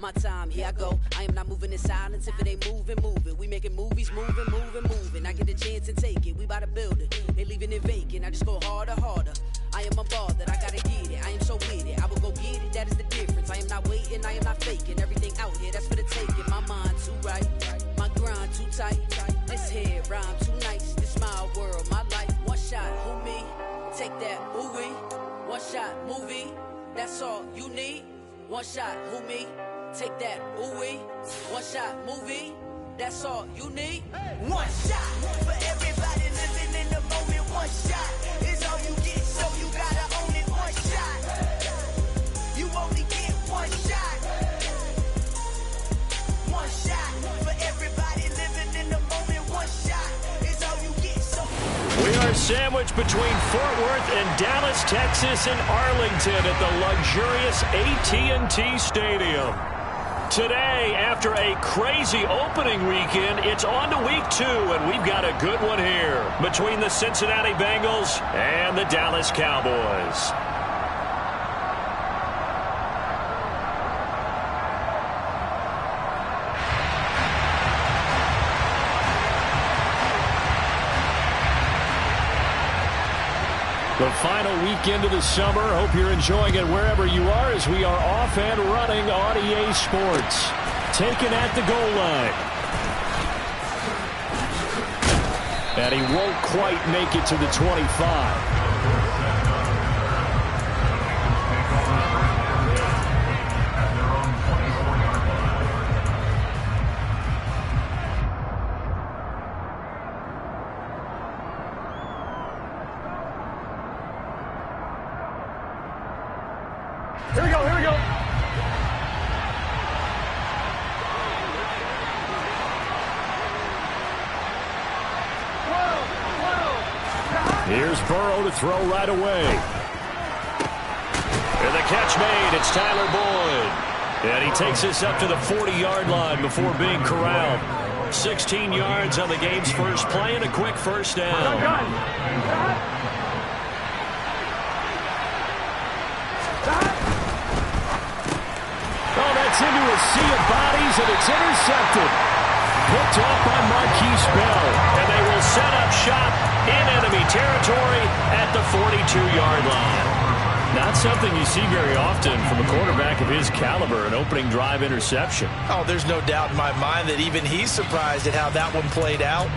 my time, here I go. I am not moving in silence. If it ain't moving, move it. We making movies, moving. I get a chance and take it. We bout to build it. They leaving it vacant. I just go harder. I am a ball that I gotta get it. I am so with it. I will go get it. That is the difference. I am not waiting. I am not faking. Everything out here, that's for the taking. My mind too right. My grind too tight. This head rhyme too nice. This my world, my life. One shot, who me? Take that, who we? One shot, movie. That's all you need. One shot, who me? Take that, ooh wee. One shot, movie. That's all you need. One shot for everybody living in the moment. One shot is all you get, so you gotta own it. One shot. You only get one shot. One shot for everybody living in the moment. One shot is all you get, so. We are sandwiched between Fort Worth and Dallas, Texas, and Arlington at the luxurious AT&T Stadium. Today, after a crazy opening weekend, it's on to week 2, and we've got a good one here between the Cincinnati Bengals and the Dallas Cowboys. The final weekend of the summer. Hope you're enjoying it wherever you are as we are off and running on EA Sports. Taken at the goal line. And he won't quite make it to the 25. Here we go. Here's Burrow to throw right away. And the catch made. It's Tyler Boyd. And he takes us up to the 40-yard line before being corralled. 16 yards on the game's first play and a quick first down. Into a sea of bodies, and it's intercepted. Picked off by Marquise Bell, and they will set up shop in enemy territory at the 42-yard line. Not something you see very often from a quarterback of his caliber, an opening drive interception. Oh, there's no doubt in my mind that even he's surprised at how that one played out.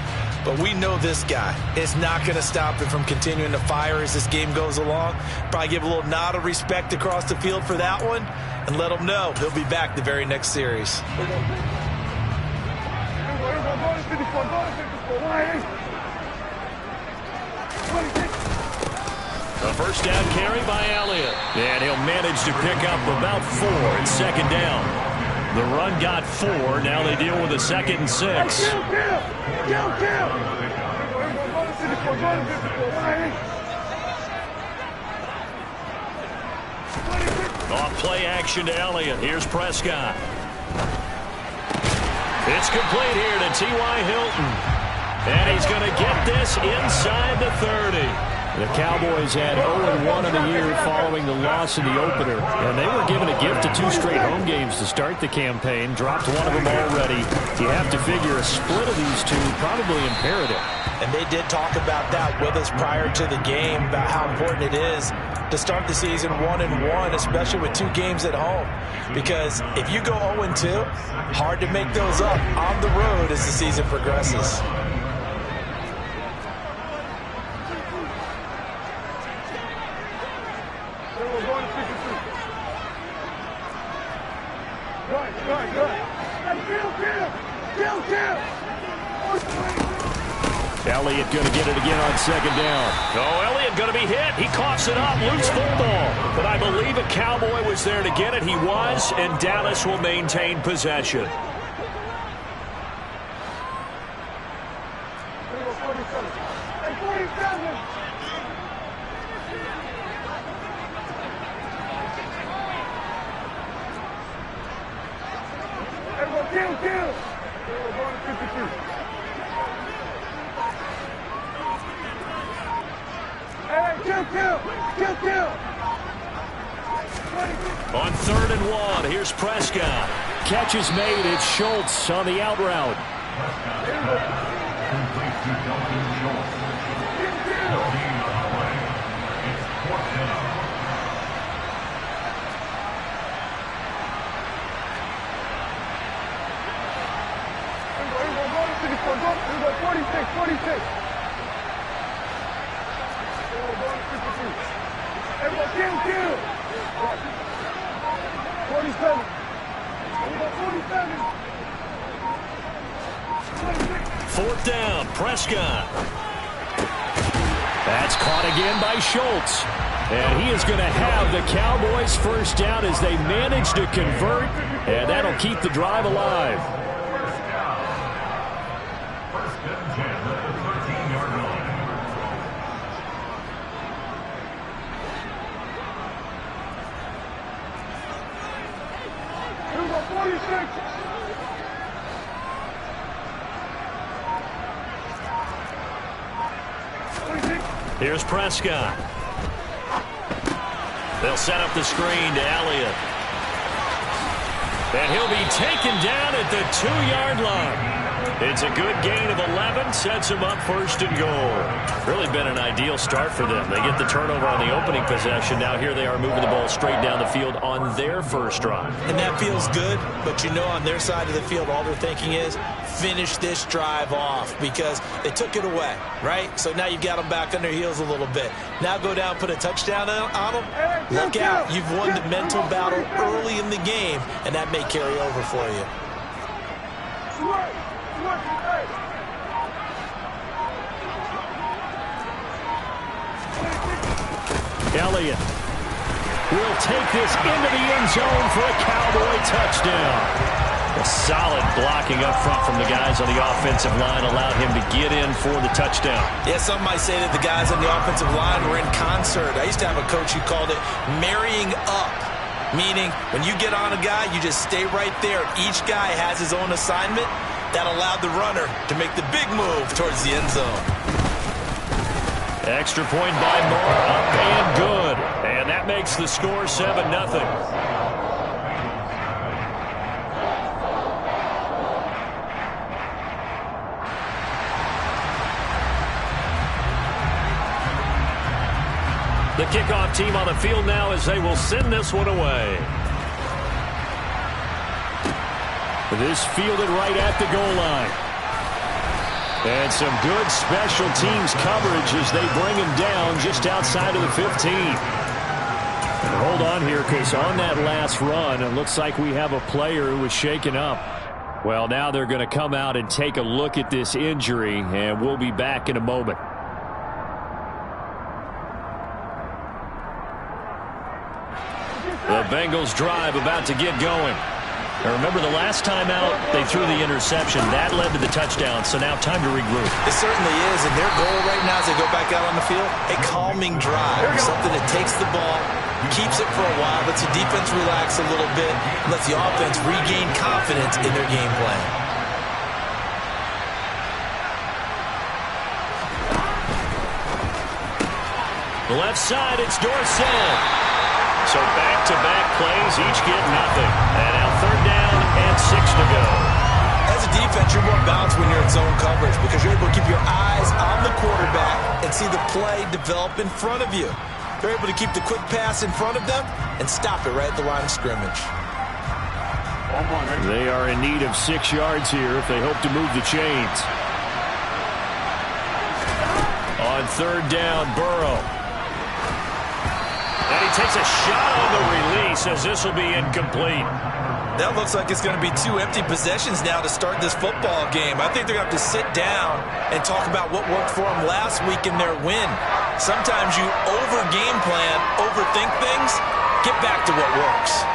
But we know this guy is not going to stop him from continuing to fire as this game goes along. Probably give a little nod of respect across the field for that one and let him know he'll be back the very next series. A first down carry by Elliott. And he'll manage to pick up about 4 at second down. The run got 4. Now they deal with a 2nd and 6. Off play action to Elliott. Here's Prescott. It's complete here to T.Y. Hilton. And he's going to get this inside the 30. The Cowboys had 0-1 in the year following the loss in the opener. And they were given a gift of 2 straight home games to start the campaign. Dropped one of them already. You have to figure a split of these two probably imperative. And they did talk about that with us prior to the game, about how important it is to start the season 1-1, especially with 2 games at home. Because if you go 0-2, hard to make those up on the road as the season progresses. Elliott going to get it again on second down. Oh, Elliott going to be hit. He coughs it up. Loose football. But I believe a Cowboy was there to get it. He was, and Dallas will maintain possession. On 3rd and 1, here's Prescott. Catch is made. It's Schultz on the out route. Fourth down, Prescott. That's caught again by Schultz. And he is going to have the Cowboys first down as they manage to convert. And that'll keep the drive alive. Here's Prescott. They'll set up the screen to Elliott. And he'll be taken down at the 2-yard line. It's a good gain of 11, sets him up 1st and goal. Really been an ideal start for them. They get the turnover on the opening possession. Now here they are moving the ball straight down the field on their first drive. And that feels good, but you know on their side of the field all they're thinking is finish this drive off because they took it away, right? So now you've got them back on their heels a little bit. Now go down, put a touchdown on them. Look out. You've won the mental battle early in the game, and that may carry over for you. Elliott will take this into the end zone for a Cowboy touchdown. A solid blocking up front from the guys on the offensive line allowed him to get in for the touchdown. Yeah, some might say that the guys on the offensive line were in concert. I used to have a coach who called it marrying up, meaning when you get on a guy, you just stay right there. Each guy has his own assignment. That allowed the runner to make the big move towards the end zone. Extra point by Moore, up and good. And that makes the score 7-0. The kickoff team on the field now as they will send this one away. This fielded right at the goal line. And some good special teams coverage as they bring him down just outside of the 15. And hold on here because on that last run, it looks like we have a player who was shaken up. Well, now they're going to come out and take a look at this injury, and we'll be back in a moment. The Bengals drive about to get going. Now remember, the last time out, they threw the interception. That led to the touchdown, so now time to regroup. It certainly is, and their goal right now as they go back out on the field, a calming drive, something that takes the ball, keeps it for a while, lets the defense relax a little bit, lets the offense regain confidence in their game plan. The left side, it's Dorsett. So back-to-back plays, each get nothing. And now 3rd down and 6 to go. As a defense, you're more balanced when you're in zone coverage because you're able to keep your eyes on the quarterback and see the play develop in front of you. They're able to keep the quick pass in front of them and stop it right at the line of scrimmage. They are in need of 6 yards here if they hope to move the chains. On 3rd down, Burrow. And he takes a shot on the release as this will be incomplete. That looks like it's going to be 2 empty possessions now to start this football game. I think they're going to have to sit down and talk about what worked for them last week in their win. Sometimes you over-game plan, overthink things, get back to what works.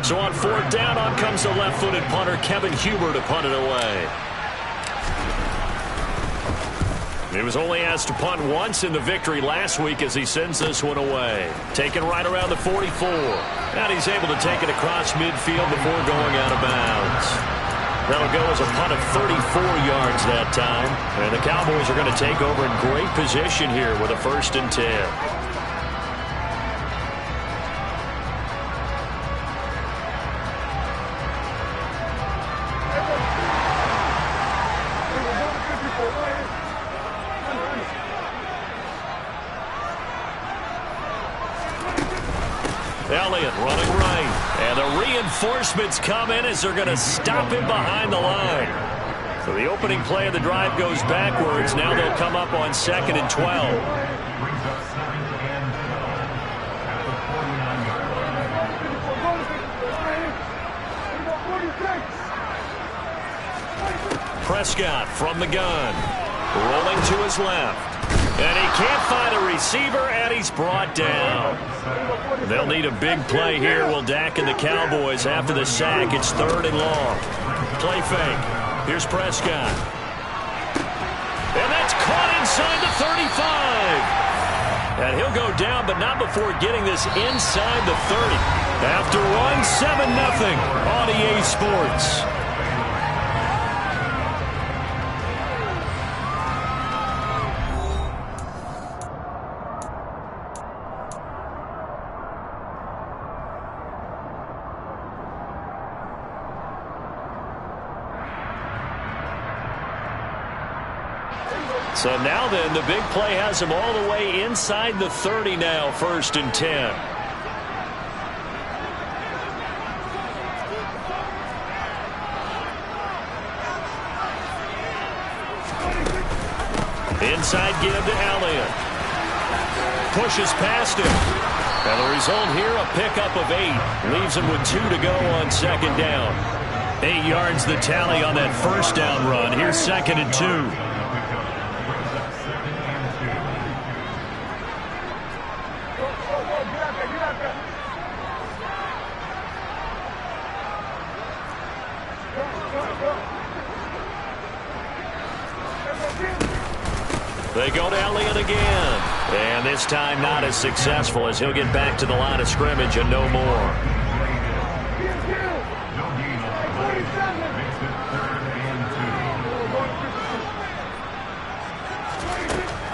So on 4th down, on comes the left-footed punter, Kevin Huber, to punt it away. He was only asked to punt once in the victory last week as he sends this one away. Taken right around the 44. And he's able to take it across midfield before going out of bounds. That'll go as a punt of 34 yards that time. And the Cowboys are going to take over in great position here with a 1st and 10. Elliott running right. And the reinforcements come in as they're going to stop him behind the line. So the opening play of the drive goes backwards. Now they'll come up on 2nd and 12. Prescott from the gun. Rolling to his left. And he can't find a receiver, and he's brought down. They'll need a big play here. Will Dak and the Cowboys after the sack. It's 3rd and long. Play fake. Here's Prescott. And that's caught inside the 35. And he'll go down, but not before getting this inside the 30. After one, 7-0 on EA Sports. So now then, the big play has him all the way inside the 30 now, 1st and 10. Inside give to Elliott. Pushes past him. And the result here, a pickup of 8. Leaves him with 2 to go on 2nd down. 8 yards the tally on that 1st down run. Here's 2nd and 2. They go to Elliott again. And this time not as successful as he'll get back to the line of scrimmage and no more.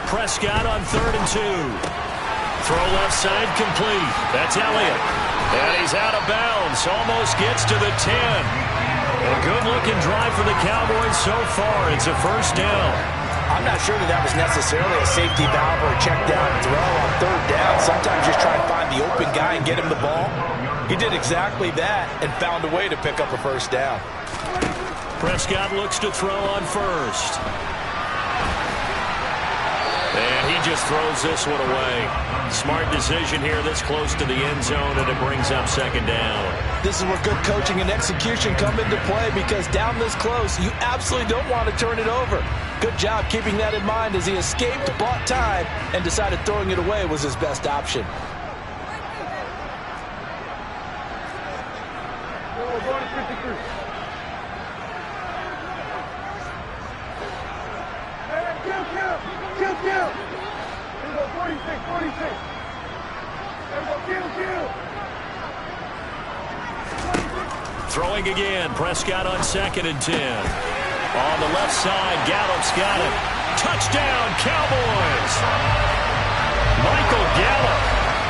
Prescott on 3rd and 2. Throw left side complete. That's Elliott. And he's out of bounds. Almost gets to the 10. A good-looking drive for the Cowboys so far. It's a 1st down. I'm not sure that was necessarily a safety valve or a check down throw on 3rd down. Sometimes just try and find the open guy and get him the ball. He did exactly that and found a way to pick up a 1st down. Prescott looks to throw on 1st. And he just throws this one away. Smart decision here this close to the end zone, and it brings up 2nd down. This is where good coaching and execution come into play, because down this close, you absolutely don't want to turn it over. Good job keeping that in mind as he escaped, bought time, and decided throwing it away was his best option. Throwing again, Prescott on 2nd and 10. On the left side, Gallup's got it. Touchdown, Cowboys! Michael Gallup,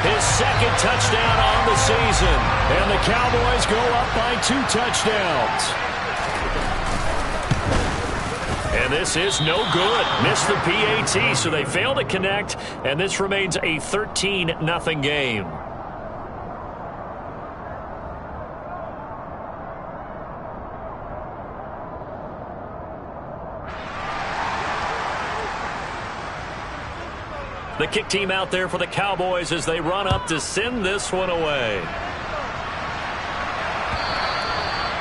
his 2nd touchdown on the season. And the Cowboys go up by 2 touchdowns. And this is no good. Missed the PAT, so they fail to connect. And this remains a 13-0 game. The kick team out there for the Cowboys as they run up to send this one away.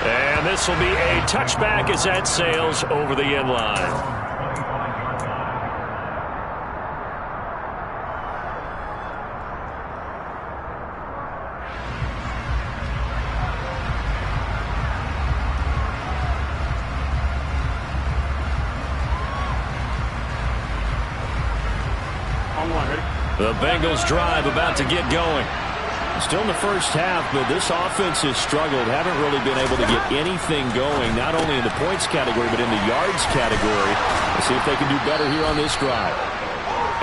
And this will be a touchback as that sails over the end line. The Bengals drive about to get going. Still in the first half, but this offense has struggled. Haven't really been able to get anything going, not only in the points category, but in the yards category. Let's see if they can do better here on this drive.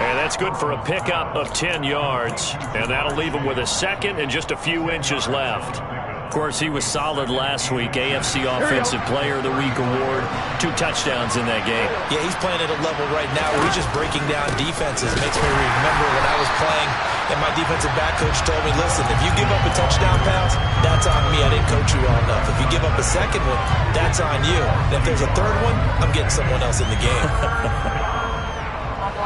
And that's good for a pickup of 10 yards. And that'll leave him with a second and just a few inches left. Of course, he was solid last week. AFC Offensive Player of the Week award. 2 touchdowns in that game. Yeah, he's playing at a level right now where he's just breaking down defenses. It makes me remember when I was playing and my defensive back coach told me, listen, if you give up a touchdown pass, that's on me. I didn't coach you well enough. If you give up a second one, that's on you. And if there's a third one, I'm getting someone else in the game.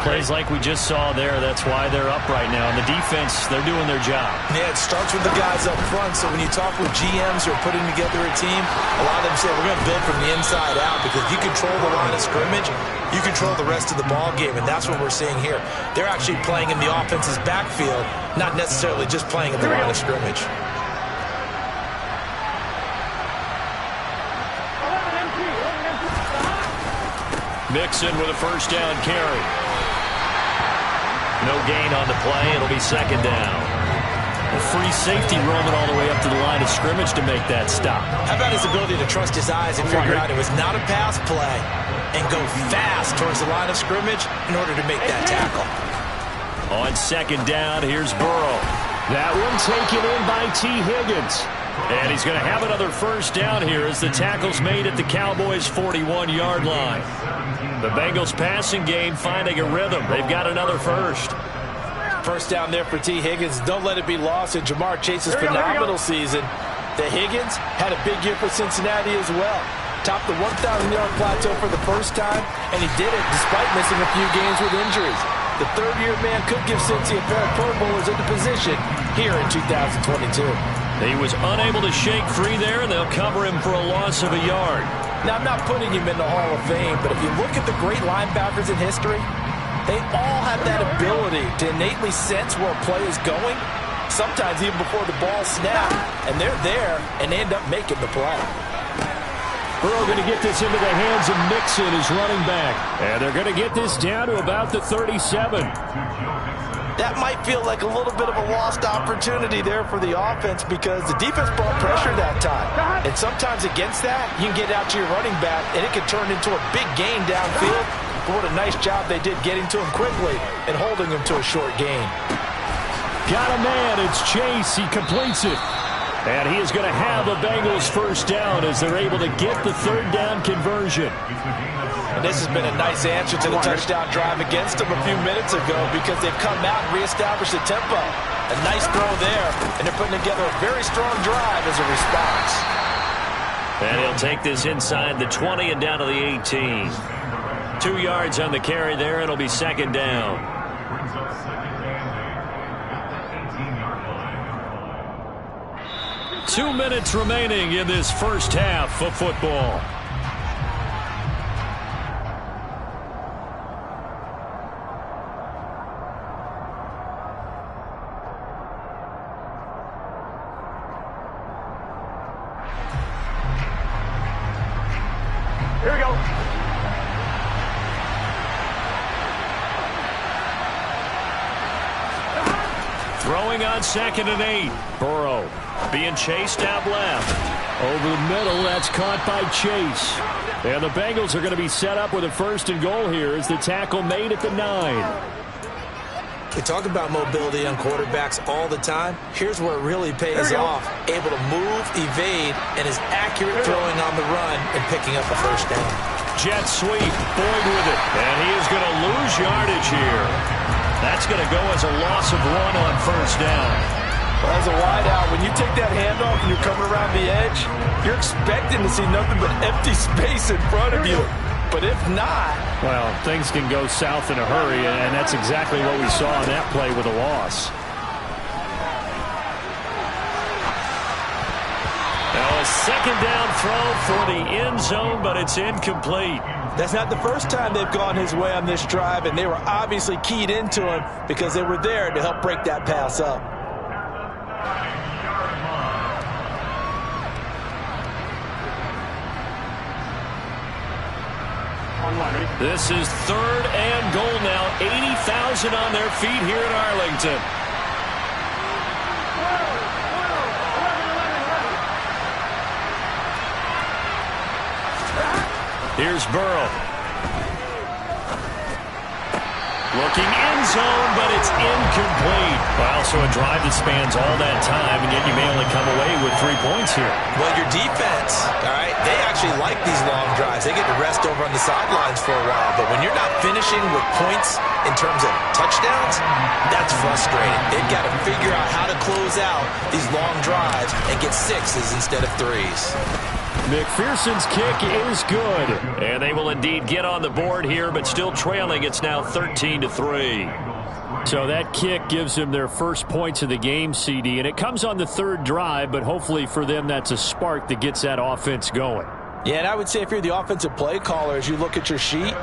Plays like we just saw there, that's why they're up right now. And the defense, they're doing their job. Yeah, it starts with the guys up front. So when you talk with GMs who are putting together a team, a lot of them say we're going to build from the inside out because if you control the line of scrimmage, you control the rest of the ball game, and that's what we're seeing here. They're actually playing in the offense's backfield, not necessarily just playing at the line of scrimmage. Mixon with a first down carry. No gain on the play. It'll be second down. A free safety roaming all the way up to the line of scrimmage to make that stop. How about his ability to trust his eyes and figure out it was not a pass play and go fast towards the line of scrimmage in order to make that tackle. On second down, here's Burrow. That one taken in by T. Higgins. And he's going to have another first down here as the tackle's made at the Cowboys' 41-yard line. The Bengals passing game finding a rhythm. They've got another first. First down there for T. Higgins. Don't let it be lost in Jamar Chase's phenomenal season. The Higgins had a big year for Cincinnati as well. Topped the 1,000-yard plateau for the first time, and he did it despite missing a few games with injuries. The third-year man could give Cincy a pair of Pro Bowlers into position here in 2022. He was unable to shake free there, and they'll cover him for a loss of a yard. Now, I'm not putting him in the Hall of Fame, but if you look at the great linebackers in history, they all have that ability to innately sense where a play is going, sometimes even before the ball snaps, and they're there, and they end up making the play. Burrow going to get this into the hands of Mixon, his running back. And they're going to get this down to about the 37. That might feel like a little bit of a lost opportunity there for the offense because the defense brought pressure that time. And sometimes against that, you can get out to your running back, and it can turn into a big gain downfield. But what a nice job they did getting to him quickly and holding him to a short gain. Got a man. It's Chase. He completes it. And he is going to have a Bengals first down as they're able to get the third down conversion. And this has been a nice answer to the touchdown drive against them a few minutes ago because they've come out and reestablished the tempo. A nice throw there, and they're putting together a very strong drive as a response. And he'll take this inside the 20 and down to the 18. 2 yards on the carry there. It'll be second down. 2 minutes remaining in this first half of football. Here we go. Throwing on 2nd and 8. Burrow being chased out left. Over the middle, that's caught by Chase. And the Bengals are going to be set up with a 1st and goal here as the tackle made at the 9. We talk about mobility on quarterbacks all the time. Here's where it really pays off. Able to move, evade, and is accurate throwing on the run and picking up a first down. Jet sweep, Boyd with it. And he is going to lose yardage here. That's going to go as a loss of 1 on first down. Well, as a wideout, when you take that handoff and you're coming around the edge, you're expecting to see nothing but empty space in front of you. But if not... Well, things can go south in a hurry, and that's exactly what we saw on that play with a loss. Now a second down throw for the end zone, but it's incomplete. That's not the first time they've gone his way on this drive, and they were obviously keyed into him because they were there to help break that pass up. This is 3rd and goal now. 80,000 on their feet here in Arlington. Here's Burrow. Looking end zone, but it's incomplete. Well, so a drive that spans all that time, and yet you may only come away with 3 points here. Well, your defense, all right, they actually like these long drives. They get to rest over on the sidelines for a while. But when you're not finishing with points in terms of touchdowns, that's frustrating. They've got to figure out how to close out these long drives and get 6s instead of 3s. McPherson's kick is good. And they will indeed get on the board here, but still trailing. It's now 13-3. So that kick gives them their first points of the game, CD. And it comes on the third drive, but hopefully for them that's a spark that gets that offense going. Yeah, and I would say if you're the offensive play caller, as you look at your sheet,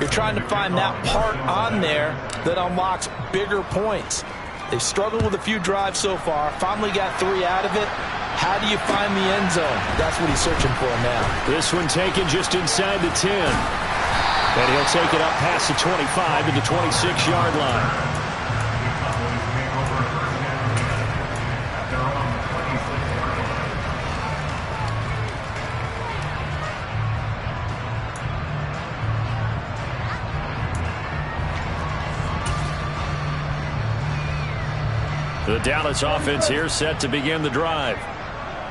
you're trying to find that part on there that unlocks bigger points. They've struggled with a few drives so far, finally got 3 out of it. How do you find the end zone? That's what he's searching for now. This one taken just inside the 10. And he'll take it up past the 25 to the 26-yard line. The Dallas offense here set to begin the drive.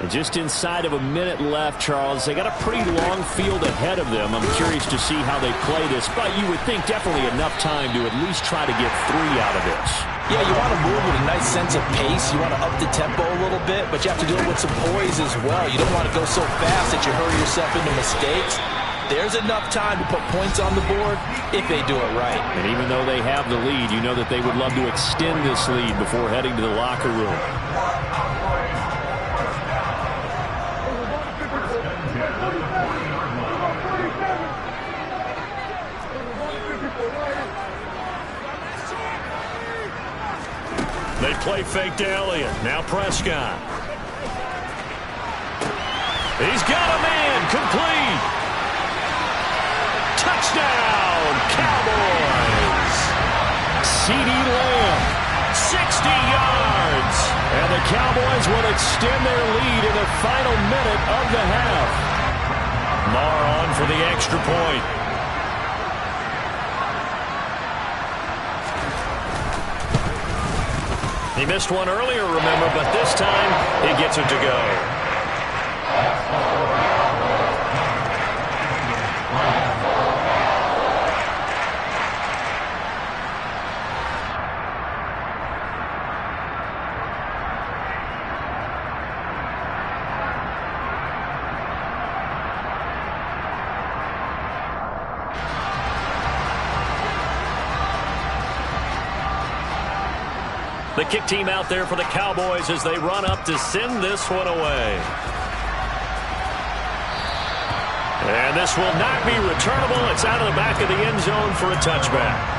And just inside of a minute left, Charles, they got a pretty long field ahead of them. I'm curious to see how they play this, but you would think definitely enough time to at least try to get 3 out of this. Yeah, you want to move with a nice sense of pace. You want to up the tempo a little bit, but you have to do it with some poise as well. You don't want to go so fast that you hurry yourself into mistakes. There's enough time to put points on the board if they do it right. And even though they have the lead, you know that they would love to extend this lead before heading to the locker room. They play fake to Elliott. Now Prescott. He's got a man. Complete. Touchdown, Cowboys. CeeDee Lamb, 60 yards. And the Cowboys will extend their lead in the final minute of the half. Marr on for the extra point. He missed one earlier, remember, but this time he gets it to go. The kick team out there for the Cowboys as they run up to send this one away. And this will not be returnable. It's out of the back of the end zone for a touchback.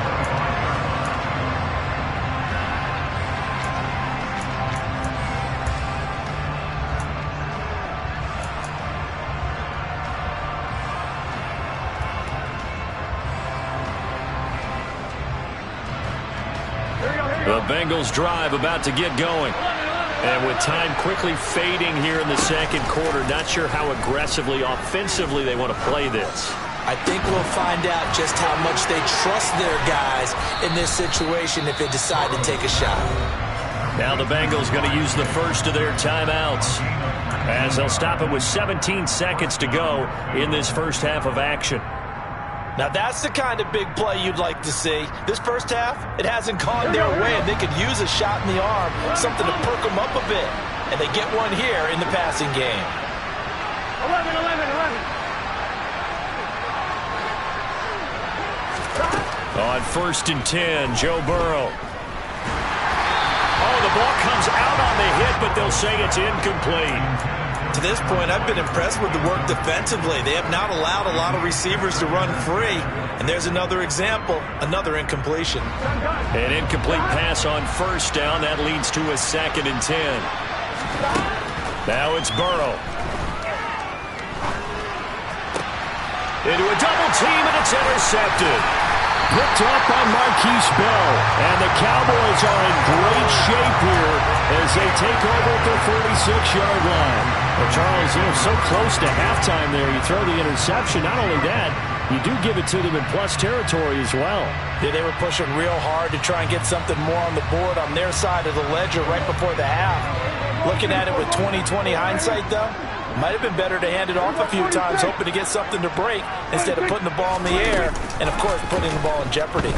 The Bengals drive about to get going. And with time quickly fading here in the second quarter, not sure how aggressively, offensively they want to play this. I think we'll find out just how much they trust their guys in this situation if they decide to take a shot. Now the Bengals going to use the first of their timeouts as they'll stop it with 17 seconds to go in this first half of action. Now that's the kind of big play you'd like to see. This first half, it hasn't gone their way, and they could use a shot in the arm, something to perk them up a bit. And they get one here in the passing game. 11. On 1st and 10, Joe Burrow. Oh, the ball comes out on the hit, but they'll say it's incomplete. To this point, I've been impressed with the work defensively. They have not allowed a lot of receivers to run free. And there's another example, another incompletion. An incomplete pass on 1st down. That leads to a 2nd and 10. Now it's Burrow. Into a double team, and it's intercepted. Picked up by Marquise Bell. And the Cowboys are in great shape here as they take over at the 46-yard line. Well, Charles, so close to halftime there. You throw the interception. Not only that, you do give it to them in plus territory as well. Yeah, they were pushing real hard to try and get something more on the board on their side of the ledger right before the half. Looking at it with 20/20 hindsight, though, might have been better to hand it off a few times, hoping to get something to break instead of putting the ball in the air and, of course, putting the ball in jeopardy.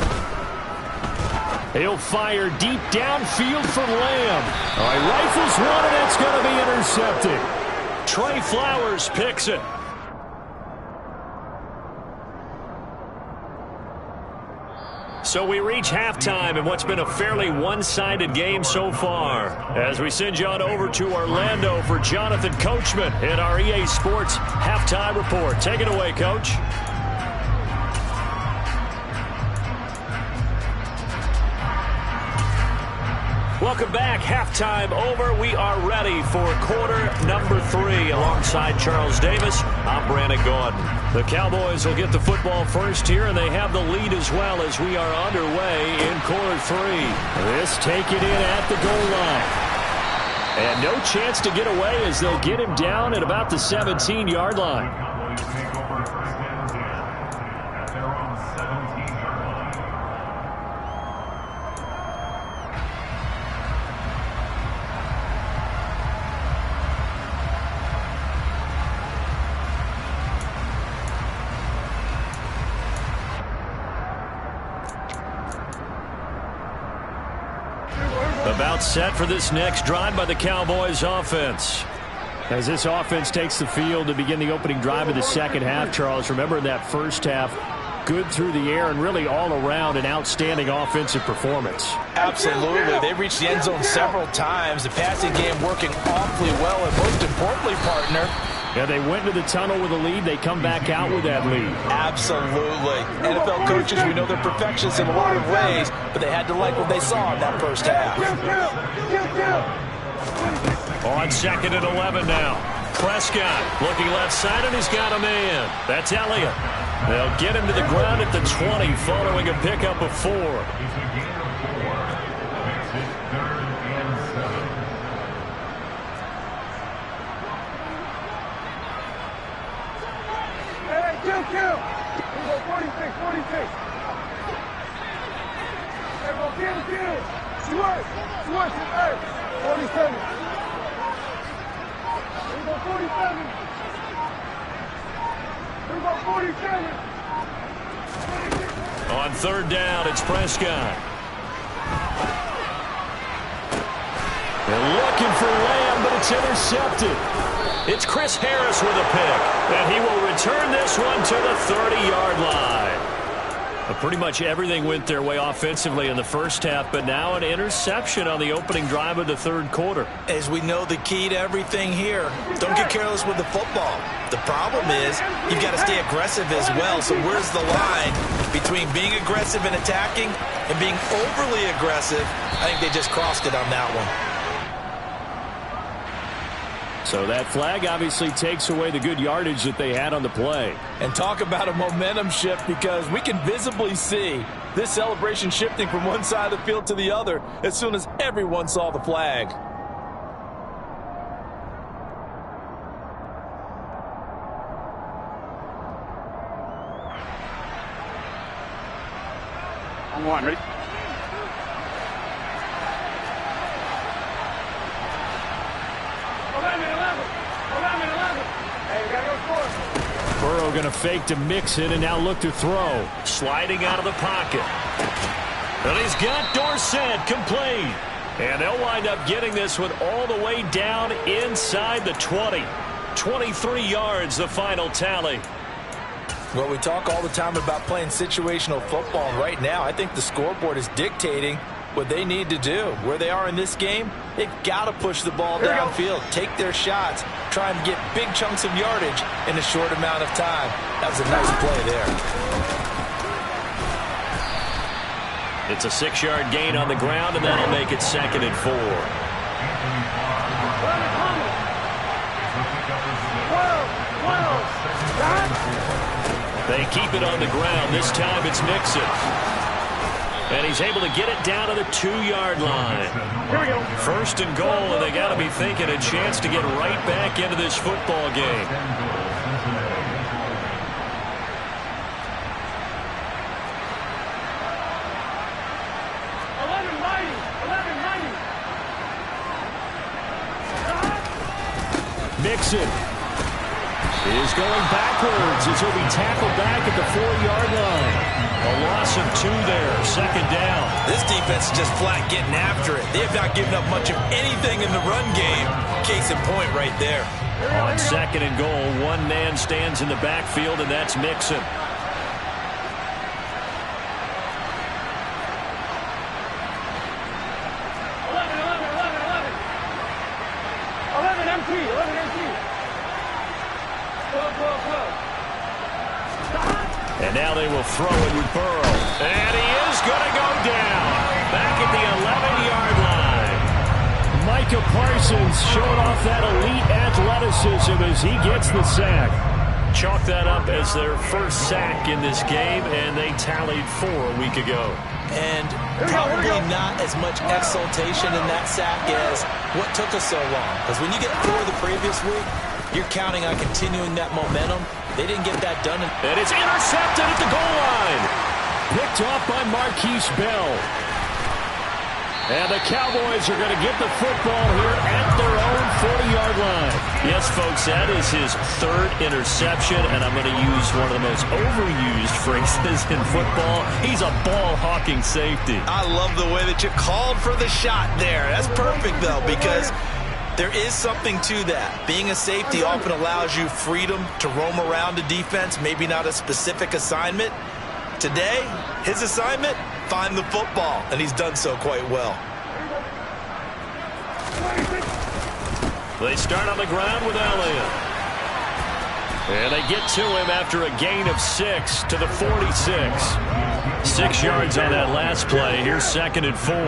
He'll fire deep downfield for Lamb. All right, rifles one, and it's going to be intercepted. Trey Flowers picks it. So we reach halftime in what's been a fairly one-sided game so far. As we send you on over to Orlando for Jonathan Coachman in our EA Sports Halftime Report. Take it away, Coach. Welcome back. Halftime over. We are ready for quarter number 3. Alongside Charles Davis, I'm Brandon Gaudin. The Cowboys will get the football first here, and they have the lead as well as we are underway in quarter 3. This taken in at the goal line. And no chance to get away as they'll get him down at about the 17-yard line. About set for this next drive by the Cowboys offense. As this offense takes the field to begin the opening drive of the second half, Charles, remember that first half, good through the air and really all around an outstanding offensive performance. Absolutely. They reached the end zone several times. The passing game working awfully well, and most importantly, partner, yeah, they went into the tunnel with a lead. They come back out with that lead. Absolutely. NFL coaches, we know they're perfectionists in a lot of ways, but they had to like what they saw in that first half. On 2nd and 11 now. Prescott looking left side, and he's got a man. That's Elliott. They'll get him to the ground at the 20 following a pickup of 4. On 3rd down, it's Prescott. They're looking for Lamb, but it's intercepted. It's Chris Harris with a pick, and he will return this one to the 30-yard line. Pretty much everything went their way offensively in the first half, but now an interception on the opening drive of the 3rd quarter. As we know, the key to everything here, don't get careless with the football. The problem is you've got to stay aggressive as well. So where's the line between being aggressive and attacking and being overly aggressive? I think they just crossed it on that one. So that flag obviously takes away the good yardage that they had on the play. And talk about a momentum shift, because we can visibly see this celebration shifting from one side of the field to the other as soon as everyone saw the flag. On one, ready? Burrow going to fake to Mixon and now look to throw. Sliding out of the pocket. And he's got Dorsett complete. And they'll wind up getting this one all the way down inside the 20. 23 yards, the final tally. Well, we talk all the time about playing situational football, and right now I think the scoreboard is dictating what they need to do. Where they are in this game, they've got to push the ball downfield, take their shots, try and get big chunks of yardage in a short amount of time. That was a nice play there. It's a 6-yard gain on the ground, and that'll make it 2nd and 4. They keep it on the ground. This time it's Mixon. And he's able to get it down to the 2-yard line. First and goal, and they got to be thinking a chance to get right back into this football game. Mixon is going backwards as he'll be tackled back at the 4-yard line. A loss of 2 there, second down. This defense is just flat getting after it. They have not given up much of anything in the run game. Case in point right there. On second and goal, one man stands in the backfield, and that's Mixon. And now they will throw it with Burrow. And he is going to go down. Back at the 11-yard line. Micah Parsons showing off that elite athleticism as he gets the sack. Chalk that up as their first sack in this game, and they tallied 4 a week ago. And probably not as much exultation in that sack as what took us so long. Because when you get 4 the previous week, you're counting on continuing that momentum. They didn't get that done. And it's intercepted at the goal line. Picked off by Marquise Bell. And the Cowboys are going to get the football here at their own 40-yard line. Yes, folks, that is his 3rd interception, and I'm going to use one of the most overused phrases in football. He's a ball-hawking safety. I love the way that you called for the shot there. That's perfect, though, because there is something to that. Being a safety often allows you freedom to roam around the defense, maybe not a specific assignment. Today, his assignment, find the football, and he's done so quite well. They start on the ground with Elliott. And they get to him after a gain of 6 to the 46. 6 yards on that last play. Here's 2nd and 4. A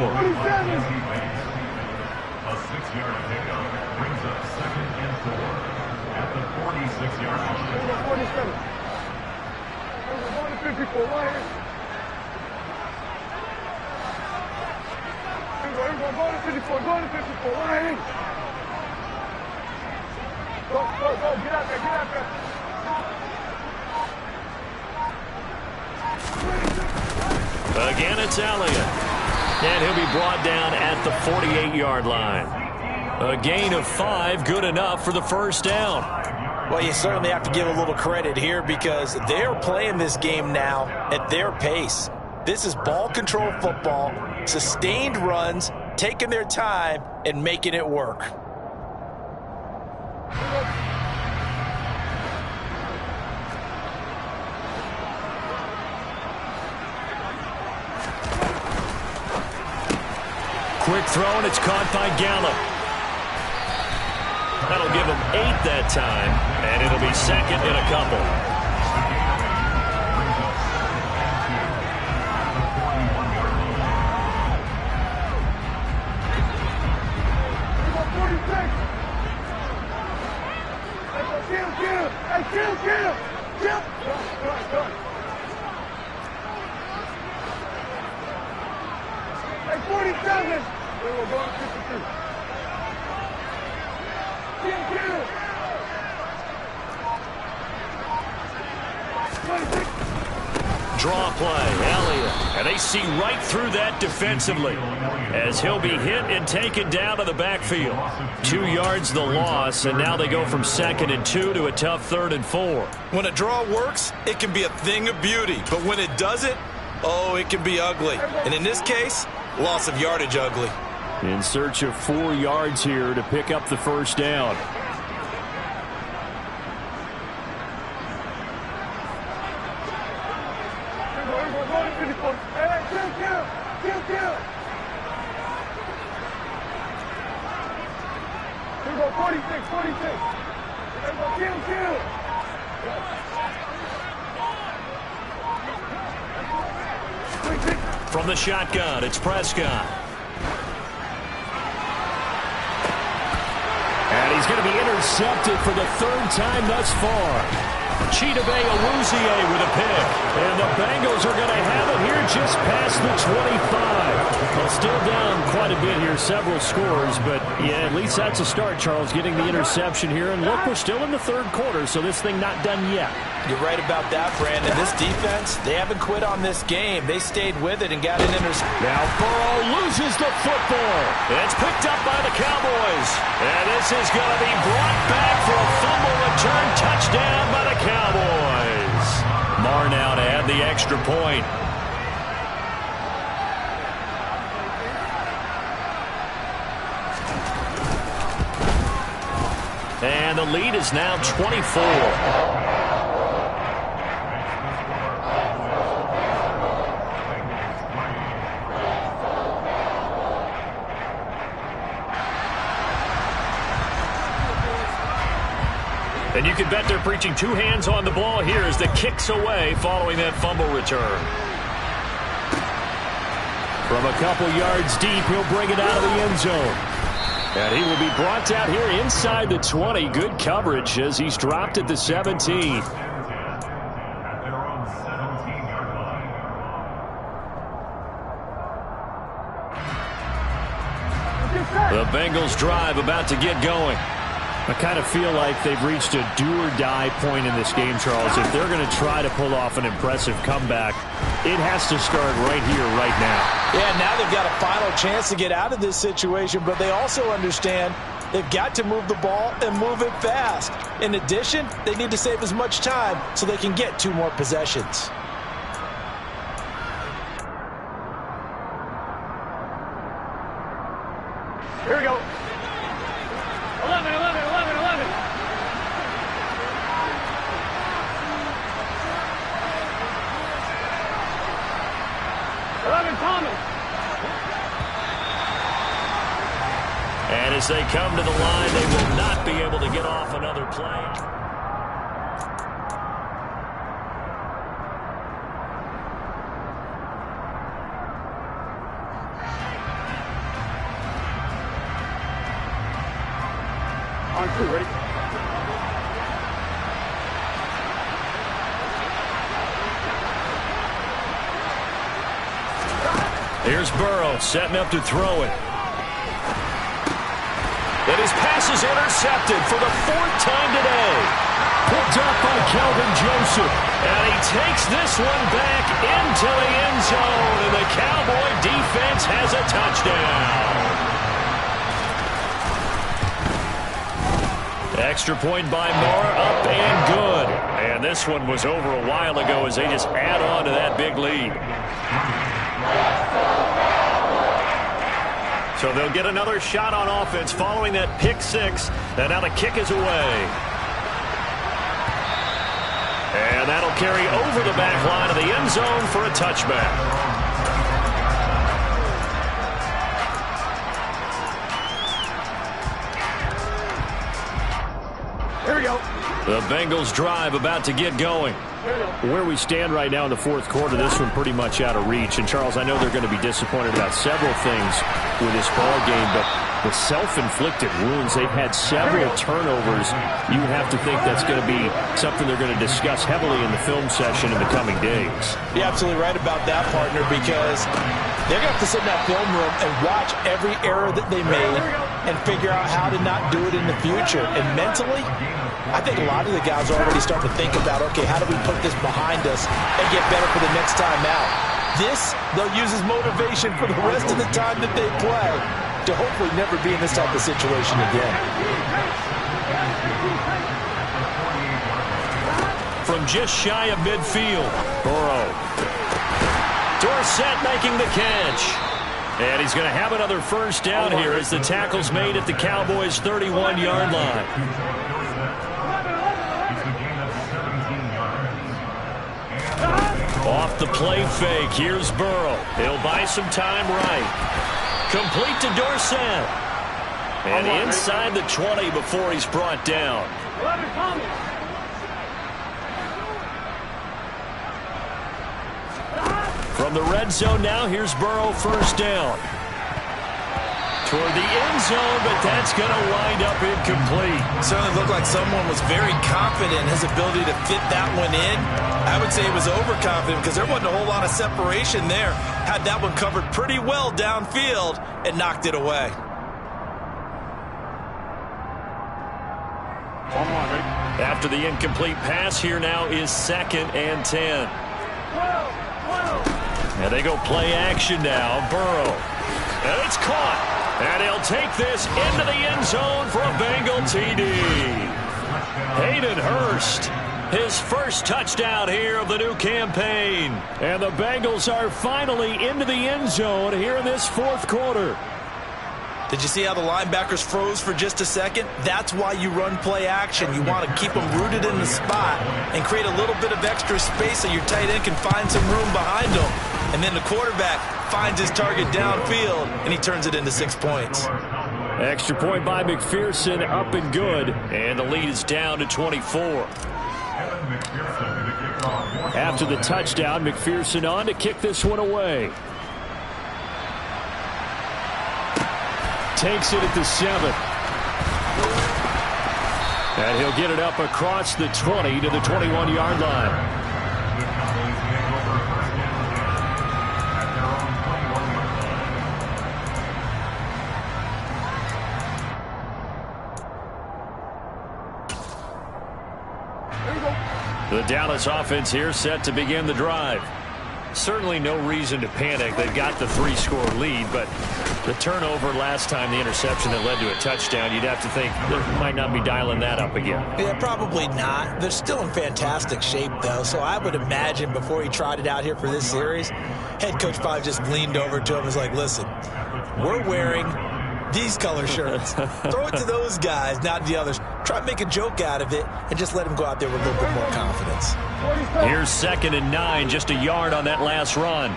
6-yard pickup brings up 2nd and 4 at the 46-yard line. 47. 54. Right here. Go to 54. Go to 54. Right here. Go. Get out there. Get out there. Again, it's Elliott. And he'll be brought down at the 48-yard line. A gain of 5, good enough for the first down. Well, you certainly have to give a little credit here because they're playing this game now at their pace. This is ball control football, sustained runs, taking their time and making it work. Quick throw, and it's caught by Gallup. That'll give him 8 that time, and it'll be 2nd and a couple. Hey, 47. We will go to 52. Draw play, Elliott. And they see right through that defensively as he'll be hit and taken down to the backfield. 2 yards the loss, and now they go from 2nd and 2 to a tough 3rd and 4. When a draw works, it can be a thing of beauty. But when it doesn't, oh, it can be ugly. And in this case, loss of yardage ugly. In search of 4 yards here to pick up the first down. From the shotgun, it's Prescott. And he's going to be intercepted for the 3rd time thus far. Chidobe Awuzie with a pick. And the Bengals are going to have it here just just past the 25. Well, still down quite a bit here, several scores, but yeah, at least that's a start, Charles, getting the interception here. And look, we're still in the third quarter, so this thing not done yet. You're right about that, Brandon. This defense, they haven't quit on this game. They stayed with it and got an interception. Now Burrow loses the football. It's picked up by the Cowboys. And this is going to be brought back for a fumble return touchdown by the Cowboys. Marr now to add the extra point. And the lead is now 24. And you can bet they're preaching two hands on the ball here as the kick's away following that fumble return. From a couple yards deep, he'll bring it out of the end zone. And he will be brought out here inside the 20. Good coverage as he's dropped at the 17. The Bengals drive about to get going. I kind of feel like they've reached a do-or-die point in this game, Charles. If they're going to try to pull off an impressive comeback, it has to start right here, right now. Yeah, now they've got a final chance to get out of this situation, but they also understand they've got to move the ball and move it fast. In addition, they need to save as much time so they can get 2 more possessions. Here we go. 11, 11, 11, 11. 11, Thomas. And as they come to the line, they will not be able to get off another play. On 2, ready? Here's Burrow setting up to throw it. And his pass is intercepted for the 4th time today. Picked up by Kelvin Joseph. And he takes this one back into the end zone. And the Cowboy defense has a touchdown. Extra point by Marr, up and good. And this one was over a while ago as they just add on to that big lead. So they'll get another shot on offense following that pick 6. And now the kick is away. And that'll carry over the back line of the end zone for a touchback. Here we go. The Bengals drive about to get going. Where we stand right now in the 4th quarter, this one pretty much out of reach. And, Charles, I know they're going to be disappointed about several things with this ball game, but the self-inflicted wounds, they've had several turnovers. You have to think that's going to be something they're going to discuss heavily in the film session in the coming days. You're absolutely right about that, partner, because they're going to have to sit in that film room and watch every error that they made and figure out how to not do it in the future. And mentally, I think a lot of the guys are already starting to think about, okay, how do we put this behind us and get better for the next time out? This, they'll use as motivation for the rest of the time that they play to hopefully never be in this type of situation again. From just shy of midfield, Burrow. Dorsett making the catch. And he's going to have another first down here as the tackle's made at the Cowboys' 31-yard line. Off the play fake, here's Burrow. He'll buy some time right. Complete to Dorsett. And inside the 20 before he's brought down. From the red zone now, here's Burrow, first down. toward the end zone, but that's going to wind up incomplete. Certainly looked like someone was very confident in his ability to fit that one in. I would say he was overconfident because there wasn't a whole lot of separation there. Had that one covered pretty well downfield and knocked it away. After the incomplete pass, here now is 2nd and 10. And they go play action now. Burrow. And it's caught. And he'll take this into the end zone for a Bengal TD. Hayden Hurst, his first touchdown here of the new campaign. And the Bengals are finally into the end zone here in this 4th quarter. Did you see how the linebackers froze for just a second? That's why you run play action. You want to keep them rooted in the spot and create a little bit of extra space so your tight end can find some room behind them. And then the quarterback finds his target downfield, and he turns it into 6 points. Extra point by McPherson, up and good. And the lead is down to 24. After the touchdown, McPherson on to kick this one away. Takes it at the 7. And he'll get it up across the 20 to the 21-yard line. The Dallas offense here set to begin the drive. Certainly no reason to panic. They've got the 3-score lead, but the turnover last time, the interception that led to a touchdown, you'd have to think they might not be dialing that up again. Yeah, probably not. They're still in fantastic shape, though, so I would imagine before he tried it out here for this series, head coach probably just leaned over to him and was like, listen, we're wearing these color shirts. Throw it to those guys, not the others. Try to make a joke out of it and just let him go out there with a little bit more confidence. Here's 2nd and 9, just a yard on that last run.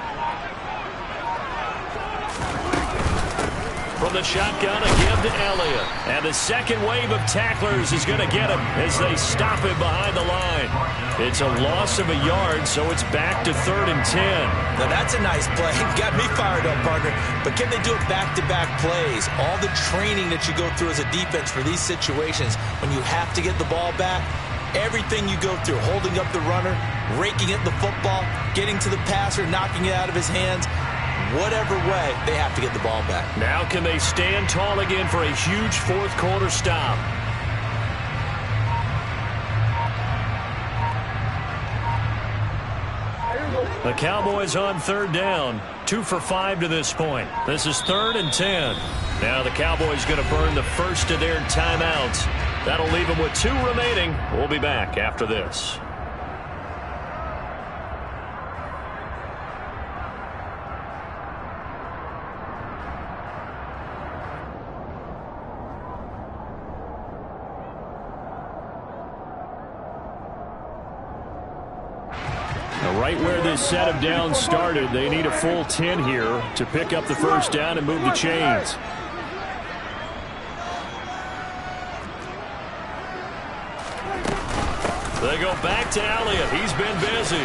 From the shotgun, a give to Elliott. And the second wave of tacklers is going to get him as they stop him behind the line. It's a loss of a yard, so it's back to 3rd and 10. Now that's a nice play. Got me fired up, partner. But can they do it back-to-back plays? All the training that you go through as a defense for these situations, when you have to get the ball back, everything you go through, holding up the runner, raking at the football, getting to the passer, knocking it out of his hands, whatever way, they have to get the ball back. Now can they stand tall again for a huge 4th quarter stop? The Cowboys on 3rd down. 2 for 5 to this point. This is 3rd and 10. Now the Cowboys going to burn the first of their timeouts. That'll leave them with 2 remaining. We'll be back after this. Right where this set of downs started, they need a full 10 here to pick up the first down and move the chains. They go back to Elliott. He's been busy.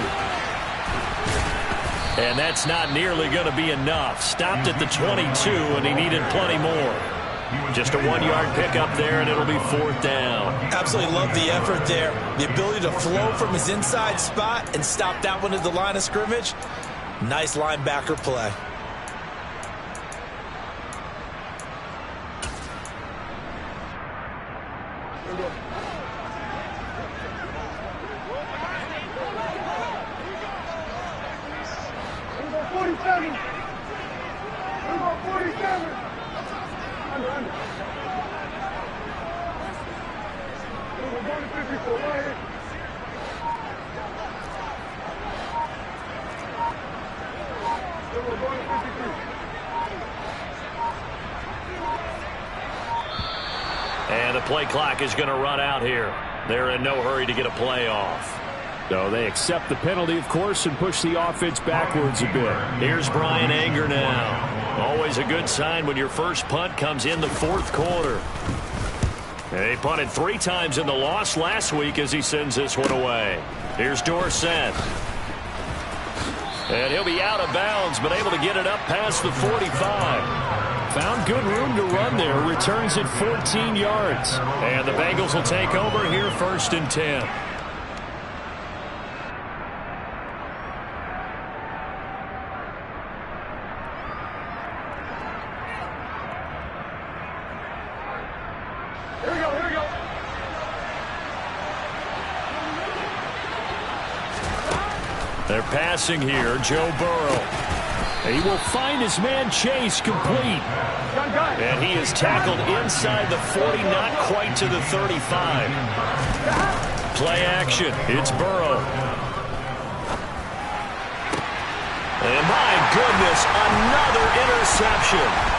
And that's not nearly going to be enough. Stopped at the 22, and he needed plenty more. Just a 1-yard pickup there, and it'll be 4th down. Absolutely love the effort there. The ability to flow from his inside spot and stop that one at the line of scrimmage. Nice linebacker play. And the play clock is going to run out here. They're in no hurry to get a play off. So they accept the penalty, of course, and push the offense backwards a bit. Here's Brian Anger now. Always a good sign when your first punt comes in the 4th quarter. They punted 3 times in the loss last week as he sends this one away. Here's Dorsett. And he'll be out of bounds, but able to get it up past the 45. Found good room to run there. Returns it 14 yards. And the Bengals will take over here 1st and 10. They're passing here. Joe Burrow. He will find his man Chase complete. And he is tackled inside the 40, not quite to the 35. Play action. It's Burrow. And my goodness, another interception.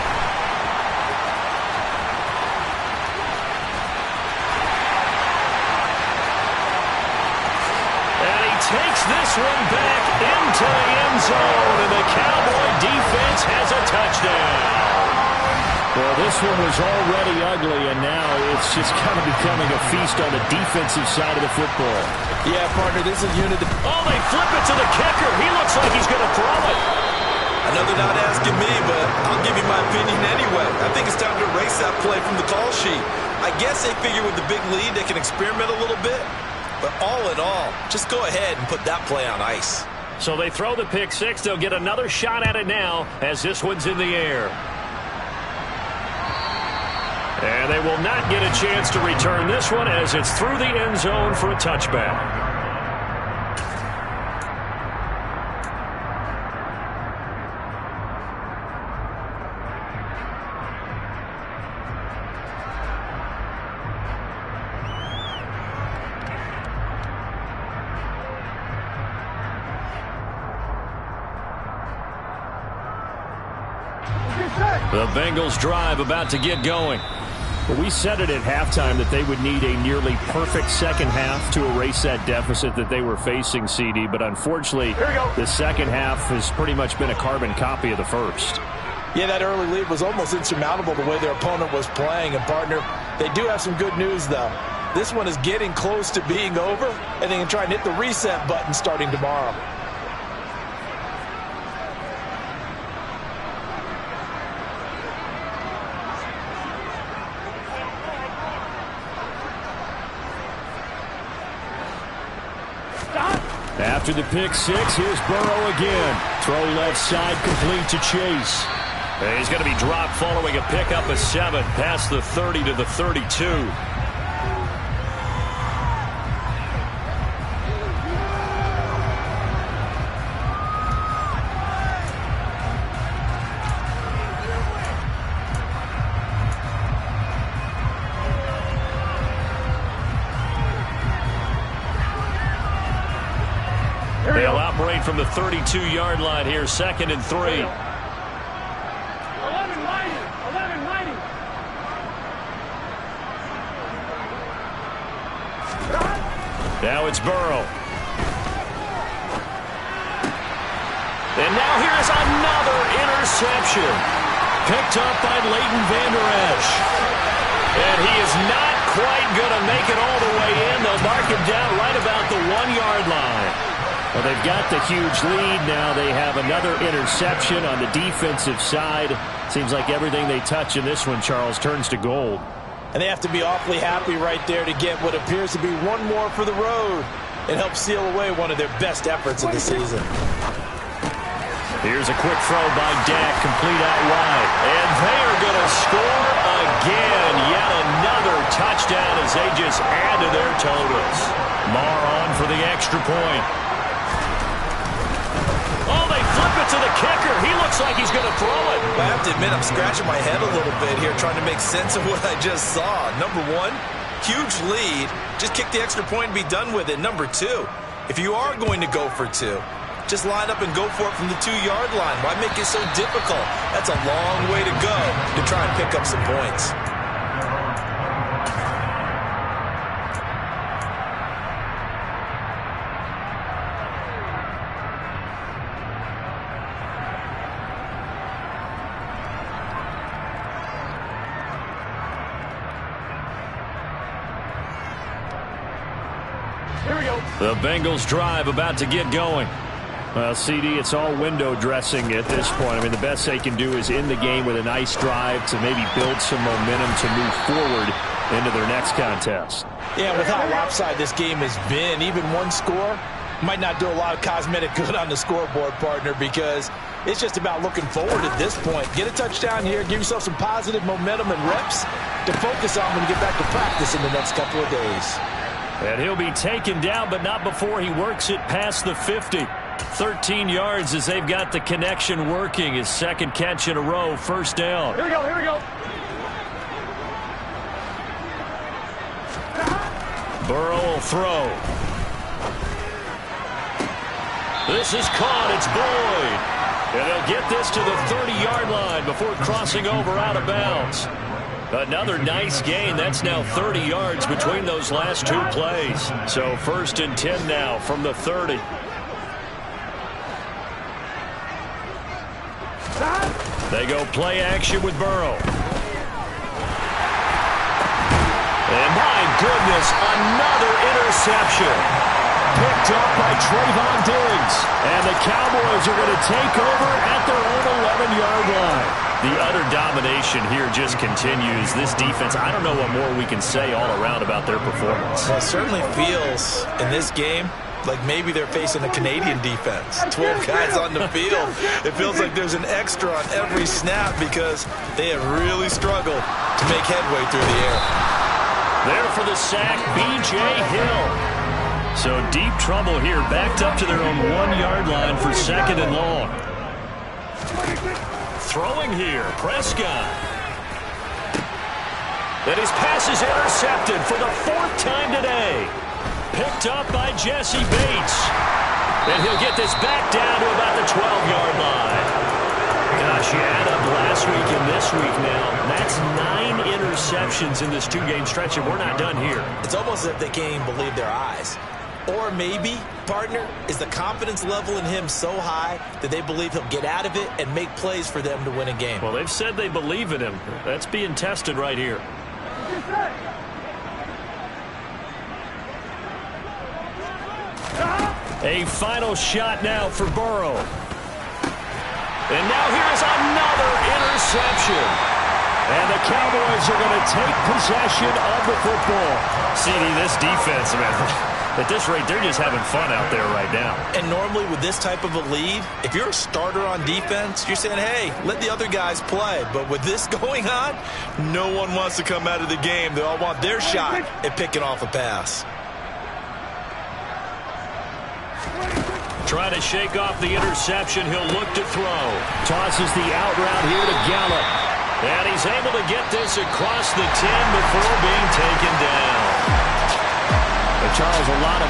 Takes this one back into the end zone, and the Cowboy defense has a touchdown. Well, this one was already ugly, and now it's just kind of becoming a feast on the defensive side of the football. Yeah, partner, this is unit. Oh, they flip it to the kicker. He looks like he's going to throw it. I know they're not asking me, but I'll give you my opinion anyway. I think it's time to erase that play from the call sheet. I guess they figure with the big lead they can experiment a little bit. But all in all, just go ahead and put that play on ice. So they throw the pick six. They'll get another shot at it now as this one's in the air. And they will not get a chance to return this one as it's through the end zone for a touchback. The Bengals drive about to get going. Well, we said it at halftime that they would need a nearly perfect second half to erase that deficit that they were facing, CD. But unfortunately, the second half has pretty much been a carbon copy of the first. Yeah, that early lead was almost insurmountable the way their opponent was playing. And, partner, they do have some good news, though. This one is getting close to being over, and they can try and hit the reset button starting tomorrow. After the pick six, here's Burrow again. Throw left side complete to Chase. And he's going to be dropped following a pickup of 7 past the 30 to the 32. They'll operate from the 32-yard line here, 2nd and 3. 11-90. Now it's Burrow. And now here's another interception. Picked up by Leighton Vander Esch. And he is not quite going to make it all the way in. They'll mark him down right about the 1-yard line. Well, they've got the huge lead. Now they have another interception on the defensive side. Seems like everything they touch in this one, Charles, turns to gold. And they have to be awfully happy right there to get what appears to be one more for the road and help seal away one of their best efforts of the season. Here's a quick throw by Dak, complete out wide. And they are going to score again. Yet another touchdown as they just add to their totals. Marr on for the extra point. Oh, they flip it to the kicker. He looks like he's going to throw it. I have to admit, I'm scratching my head a little bit here trying to make sense of what I just saw. Number one, huge lead. Just kick the extra point and be done with it. Number two, if you are going to go for two, just line up and go for it from the 2-yard line. Why make it so difficult? That's a long way to go to try and pick up some points. The Bengals drive about to get going. Well, CD, it's all window dressing at this point. I mean, the best they can do is end the game with a nice drive to maybe build some momentum to move forward into their next contest. Yeah, with how lopsided this game has been, even one score might not do a lot of cosmetic good on the scoreboard, partner, because it's just about looking forward at this point. Get a touchdown here, give yourself some positive momentum and reps to focus on when you get back to practice in the next couple of days. And he'll be taken down, but not before he works it past the 50. 13 yards as they've got the connection working. His second catch in a row, first down. Here we go, here we go. Burrow will throw. This is caught. It's Boyd. And they'll get this to the 30-yard line before crossing over out of bounds. Another nice gain. That's now 30 yards between those last two plays. So 1st and 10 now from the 30. They go play action with Burrow. And my goodness, another interception. Picked up by Trayvon Diggs. And the Cowboys are going to take over at their own 11-yard line. The utter domination here just continues. This defense, I don't know what more we can say all around about their performance. Well, it certainly feels in this game like maybe they're facing a Canadian defense. 12 guys on the field. It feels like there's an extra on every snap because they have really struggled to make headway through the air. There for the sack, B.J. Hill. So deep trouble here, backed up to their own 1-yard line for 2nd and long. Throwing here, Prescott. And his pass is intercepted for the 4th time today. Picked up by Jesse Bates. And he'll get this back down to about the 12-yard line. Gosh, you add up last week and this week now. That's 9 interceptions in this 2-game stretch, and we're not done here. It's almost as if they can't even believe their eyes. Or maybe, partner, is the confidence level in him so high that they believe he'll get out of it and make plays for them to win a game. Well, they've said they believe in him. That's being tested right here. A final shot now for Burrow. And now here's another interception. And the Cowboys are going to take possession of the football. CD, this defense, man, at this rate, they're just having fun out there right now. And normally with this type of a lead, if you're a starter on defense, you're saying, hey, let the other guys play. But with this going on, no one wants to come out of the game. They all want their shot at picking off a pass. Trying to shake off the interception. He'll look to throw. Tosses the out route here to Gallup. And he's able to get this across the 10 before being taken down. But Charles, a lot of